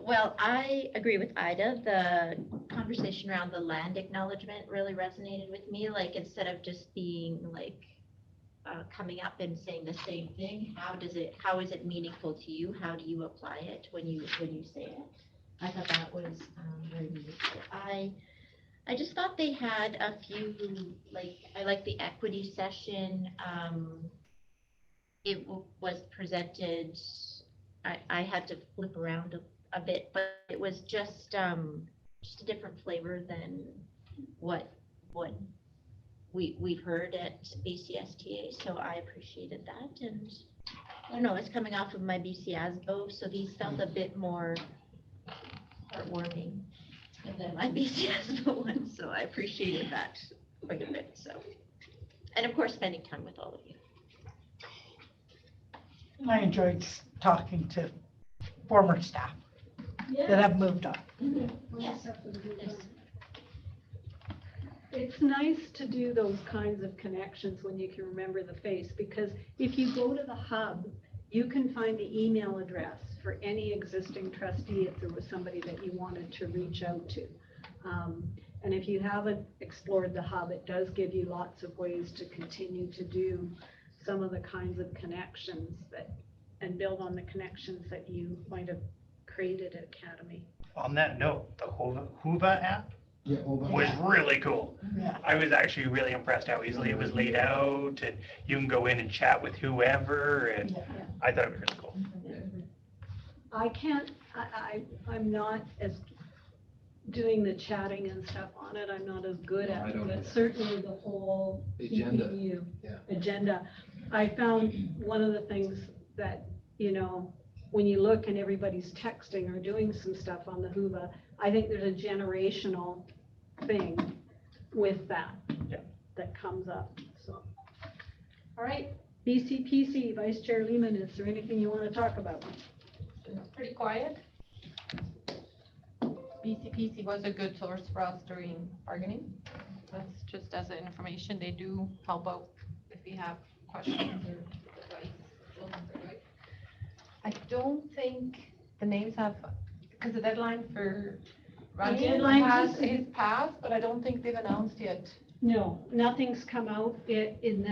Well, I agree with Ida. The conversation around the land acknowledgement really resonated with me. Like, instead of just being like coming up and saying the same thing, how is it meaningful to you? How do you apply it when you say it? I thought that was very meaningful. I just thought they had a few, I like the equity session. It was presented, I had to flip around a bit, but it was just a different flavor than what we've heard at BCSTA, so I appreciated that. And I don't know, it's coming off of my BCASBO, so these felt a bit more heartwarming than my BCASBO one, so I appreciated that quite a bit, so. And of course, spending time with all of you. I enjoyed talking to former staff that have moved on. Yes. Yes. It's nice to do those kinds of connections when you can remember the face, because if you go to the hub, you can find the email address for any existing trustee if there was somebody that you wanted to reach out to. And if you haven't explored the hub, it does give you lots of ways to continue to do some of the kinds of connections that, and build on the connections that you might have created at Academy. On that note, the Hoover app was really cool. Yeah. I was actually really impressed how easily it was laid out, and you can go in and chat with whoever, and Yeah. I thought it was really cool. I'm not as doing the chatting and stuff on it. I'm not as good No, at I it, don't but either. certainly the whole Agenda. CPU Yeah. agenda. I found one of the things that, you know, when you look and everybody's texting or doing some stuff on the Hoover, I think there's a generational thing with that Yeah. that comes up, so. All right, BCPC, Vice Chair Lehman, is there anything you want to talk about? It's pretty quiet. BCPC was a good source for us during bargaining. That's just as an information, they do help out if we have questions or advice. I don't think the names have, because the deadline for running deadline is passed, but I don't think they've announced yet. No, nothing's come out. In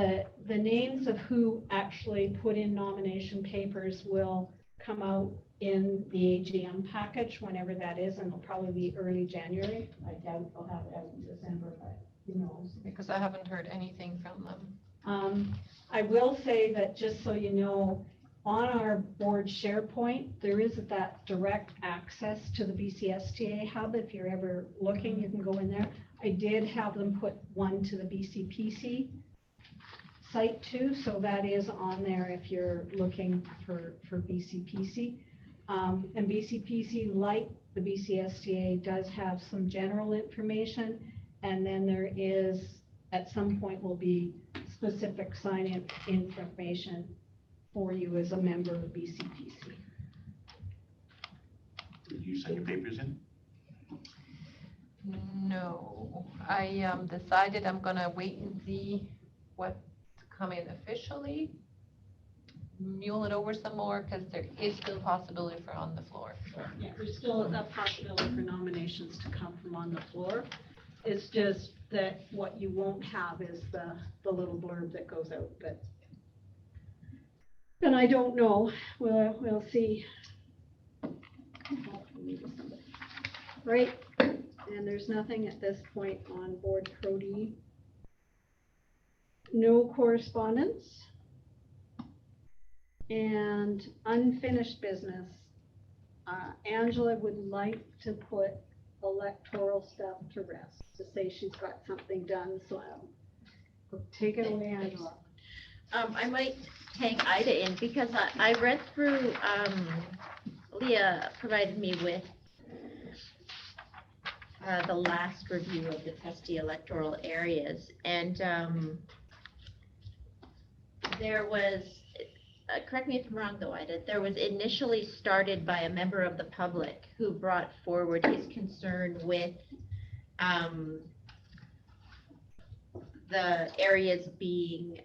the names of who actually put in nomination papers will come out in the AGM package, whenever that is, and it'll probably be early January. I doubt they'll have it out in December, but who knows? Because I haven't heard anything from them. I will say that, just so you know, on our board SharePoint, there is that direct access to the BCSTA hub. If you're ever looking, you can go in there. I did have them put one to the BCPC site too, so that is on there if you're looking for BCPC. And BCPC, like the BCSTA, does have some general information, and then there is, at some point, will be specific sign-in information for you as a member of BCPC. Did you send your papers in? No, I decided I'm gonna wait and see what's coming officially. Mule it over some more, because there is still possibility for on the floor. Yeah, there's still a possibility for nominations to come from on the floor. It's just that what you won't have is the little blurb that goes out, but. And I don't know, we'll see. Right, and there's nothing at this point on board Prody. No correspondence. And unfinished business. Angela would like to put electoral stuff to rest, to say she's got something done, so take it away, Angela. I might tag Ida in, because I read through, Leah provided me with the last review of the trustee electoral areas, and there was, correct me if I'm wrong though, Ida, there was initially started by a member of the public who brought forward his concern with the areas being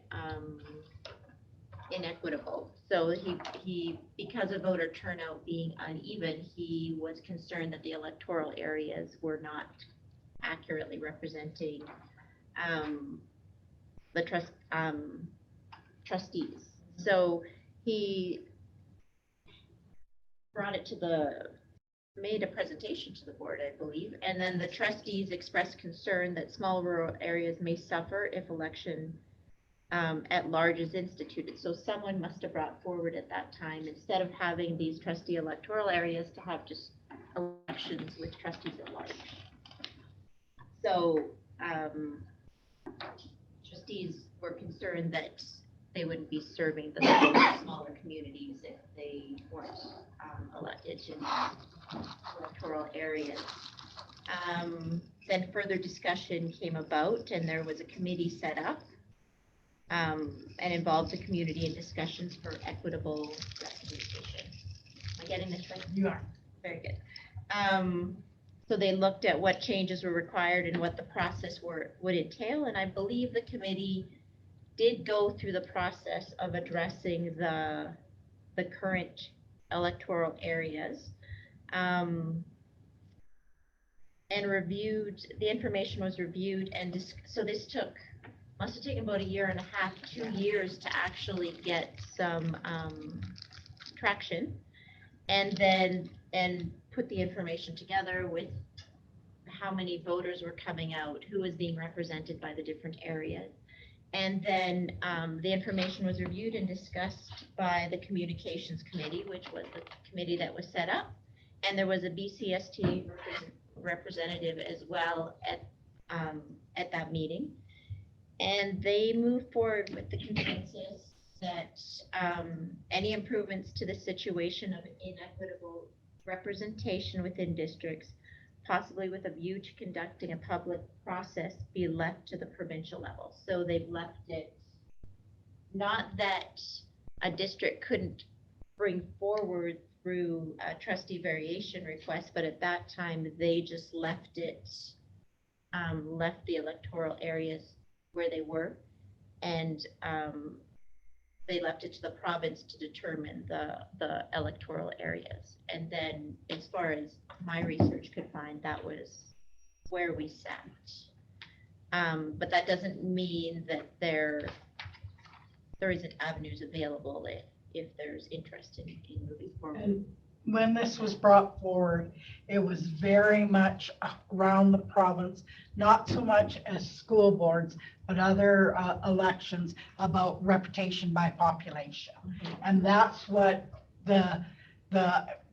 inequitable. So he, because of voter turnout being uneven, he was concerned that the electoral areas were not accurately representing the trustees. So he brought it to made a presentation to the board, I believe, and then the trustees expressed concern that small rural areas may suffer if election at large is instituted. So someone must have brought forward at that time, instead of having these trustee electoral areas, to have just elections with trustees at large. So trustees were concerned that they wouldn't be serving the smaller communities if they weren't elected in electoral areas. Then further discussion came about, and there was a committee set up and involved the community in discussions for equitable representation. Am I getting this right? You are. Very good. So they looked at what changes were required and what the process would entail, and I believe the committee did go through the process of addressing the current electoral areas. And reviewed, the information was reviewed, and so this must have taken about 1.5 years, 2 years to actually get some traction, and put the information together with how many voters were coming out, who was being represented by the different areas. And then the information was reviewed and discussed by the communications committee, which was the committee that was set up. And there was a BCST representative as well at that meeting. And they moved forward with the consensus that any improvements to the situation of inequitable representation within districts, possibly with a view to conducting a public process, be left to the provincial level. So they've left it, not that a district couldn't bring forward through a trustee variation request, but at that time, they just left it, left the electoral areas where they were, and they left it to the province to determine the electoral areas. And then, as far as my research could find, that was where we sat. But that doesn't mean that there isn't avenues available if there's interest in moving forward. And when this was brought forward, it was very much around the province, not so much as school boards, but other elections about reputation by population. And that's what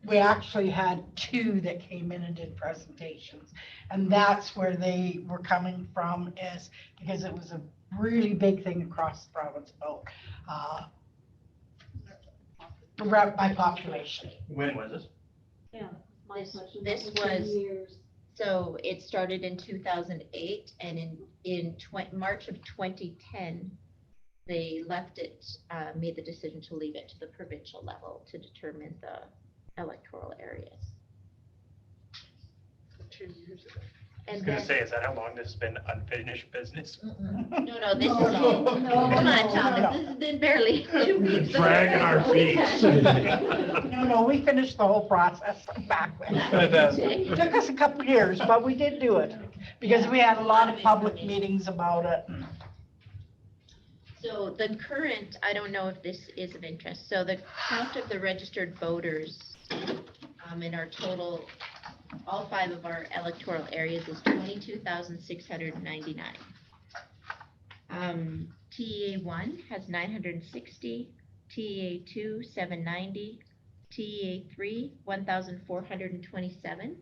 we actually had 2 that came in and did presentations. And that's where they were coming from, is because it was a really big thing across the province about rep by population. When was this? Yeah. my This- question. this That 2 was- years. So it started in 2008, and in March of 2010, they left it, made the decision to leave it to the provincial level to determine the electoral areas. 2 years ago. I was And gonna then, say, is that how long this has been unfinished business? no, this is, No, come on, Thomas, this has been barely 2 weeks. Dragging our feet. No, we finished the whole process back then. It took us a couple years, but we did do it, because we had a lot of public meetings about it. So the current, I don't know if this is of interest, so the count of the registered voters in our total, all 5 of our electoral areas is 22,699. TEA1 has 960, TEA2, 790, TEA3, 1,427,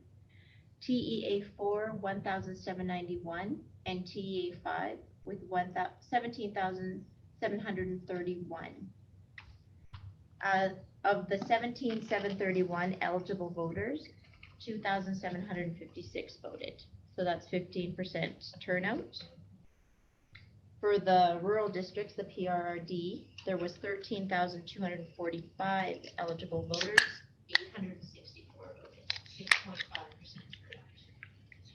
TEA4, 1,791, and TEA5 with 17,731. Of the 17,731 eligible voters, 2,756 voted. So that's 15% turnout. For the rural districts, the PRRD, there was 13,245 eligible voters, 864 voted, 6.5%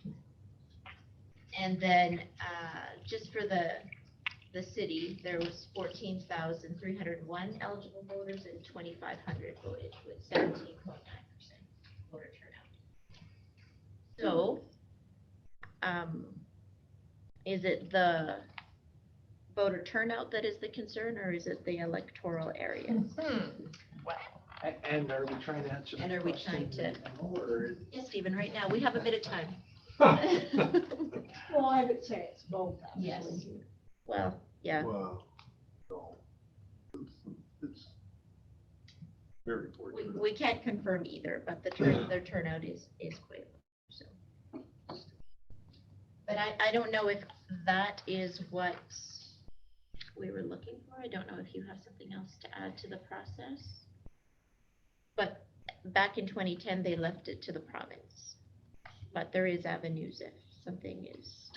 turnout. And then just for the city, there was 14,301 eligible voters and 2,500 voted with 17.9% voter turnout. So, is it the voter turnout that is the concern, or is it the electoral areas? And are we trying to answer And the are we question trying to- now, or? Yes, Stephen, right now, we have a bit of time. Well, I would say it's both. actually. Yes. Well, yeah, Wow. No. It's very fortunate. we can't confirm either, but their turnout is quite low, so. But I don't know if that is what we were looking for. I don't know if you have something else to add to the process. But back in 2010, they left it to the province. But there is avenues if something is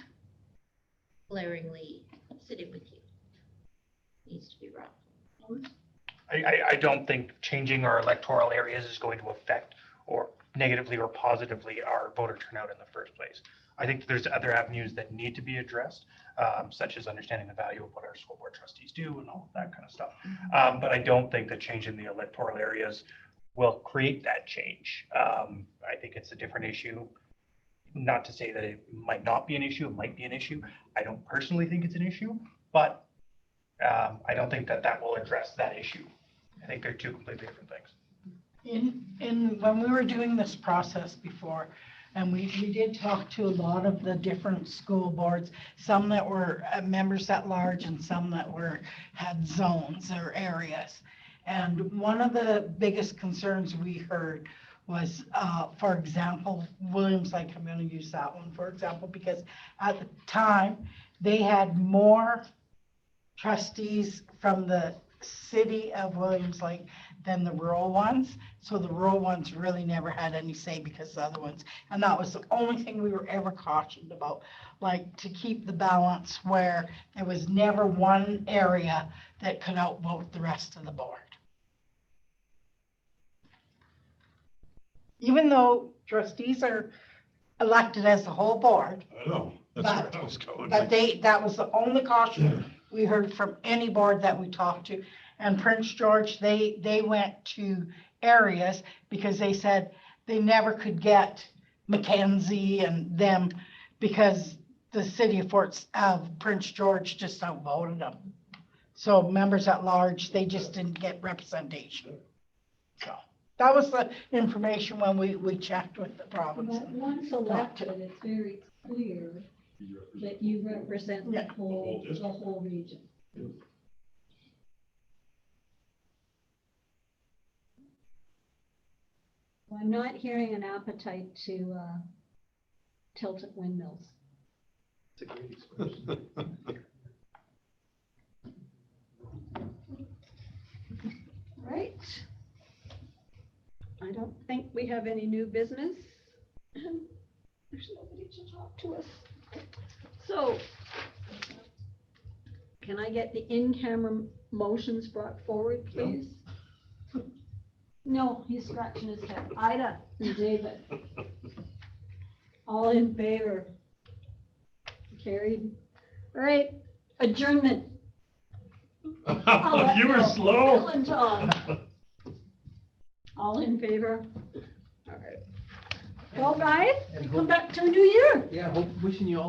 glaringly sitting with you. Needs to be brought. I don't think changing our electoral areas is going to affect or negatively or positively our voter turnout in the first place. I think there's other avenues that need to be addressed, such as understanding the value of what our school board trustees do and all of that kind of stuff. But I don't think that changing the electoral areas will create that change. I think it's a different issue. Not to say that it might not be an issue, it might be an issue. I don't personally think it's an issue, but I don't think that that will address that issue. I think they're two completely different things. When we were doing this process before, and we did talk to a lot of the different school boards, some that were members at large and some that had zones or areas. And one of the biggest concerns we heard was, for example, Williams Lake, I'm going to use that one, for example, because at the time, they had more trustees from the city of Williams Lake than the rural ones. So the rural ones really never had any say because the other ones, and that was the only thing we were ever cautioned about, like to keep the balance where there was never one area that could outvote the rest of the board. Even though trustees are elected as the whole board, I know, that's where I was going. but that was the only caution we heard from any board that we talked to. And Prince George, they went to areas because they said they never could get Mackenzie and them because the city of Prince George just outvoted them. So members at large, they just didn't get representation. So that was the information when we checked with the province. But once elected, it's very clear that you represent the whole region. Well, I'm not hearing an appetite to tilt at windmills. It's a great expression. Right. I don't think we have any new business. There's nobody to talk to us. So, can I get the in-camera motions brought forward, please? No, he's scratching his head. Ida and David. All in favor? Carried. All right, adjournment. I'll let You were Bill- slow. Bill and Tom. All in favor? All right. Well, guys, And come back to a new year. Yeah, wishing you all